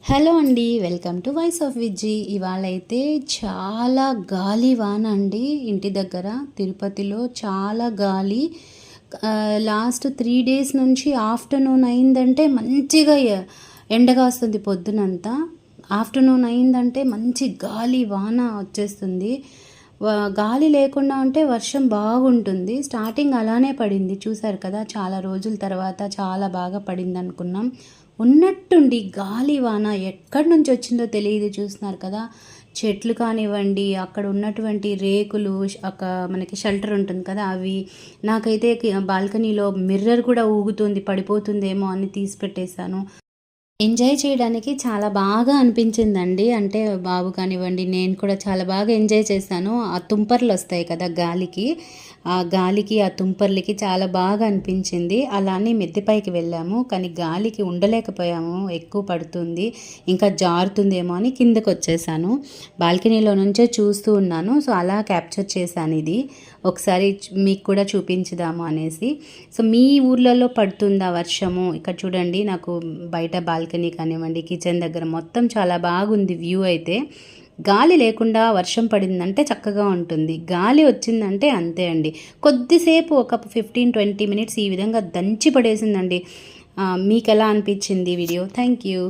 Hello అండి, welcome to voice of Vijji. ఇవాళ అయితే చాలా గాలి వాన అండి. ఇంటి దగ్గర తిరుపతిలో చాలా గాలి. లాస్ట్ 3 days నుంచి ఆఫ్టర్నూన్ అయిందంటే మంచిగా ఎండగా వస్తుంది. పొద్దునంతా ఆఫ్టర్నూన్ అయిందంటే మంచి గాలి వాన వచ్చేస్తుంది. గాలి లేకుండా ఉంటే వర్షం బాగుంటుంది. స్టార్టింగ్ అలానే పడింది, చూసారు కదా. చాలా రోజుల తర్వాత చాలా బాగా పడింది అనుకున్నాం. ఉన్నట్టుండి గాలి వాన ఎక్కడి నుంచి వచ్చిందో తెలియదు. చూస్తున్నారు కదా, చెట్లు కానివ్వండి, అక్కడ ఉన్నటువంటి రేకులు, మనకి షెల్టర్ ఉంటుంది కదా, అవి. నాకైతే బాల్కనీలో మిర్రర్ కూడా ఊగుతుంది, పడిపోతుందేమో అని తీసి పెట్టేశాను. ఎంజాయ్ చేయడానికి చాలా బాగా అనిపించిందండి. అంటే బాబు కానివ్వండి, నేను కూడా చాలా బాగా ఎంజాయ్ చేశాను. ఆ తుంపర్లు వస్తాయి కదా గాలికి, ఆ గాలికి ఆ తుంపర్లకి చాలా బాగా అనిపించింది. అలా అని మిద్దె పైకి వెళ్ళాము, కానీ గాలికి ఉండలేకపోయాము. ఎక్కువ పడుతుంది, ఇంకా జారుతుందేమో అని కిందకు వచ్చేసాను. బాల్కనీలో నుంచే చూస్తూ ఉన్నాను. సో అలా క్యాప్చర్ చేశాను. ఇది ఒకసారి మీకు కూడా చూపించుదాము అనేసి. సో మీ ఊర్లలో పడుతుందా వర్షము? ఇక్కడ చూడండి, నాకు బయట బాల్కనీ కానివ్వండి, కిచెన్ దగ్గర మొత్తం చాలా బాగుంది వ్యూ. అయితే గాలి లేకుండా వర్షం పడిందంటే చక్కగా ఉంటుంది, గాలి వచ్చిందంటే అంతే అండి. కొద్దిసేపు ఒక 15-20 minutes ఈ విధంగా దంచి పడేసిందండి. మీకు ఎలా అనిపించింది వీడియో? Thank you.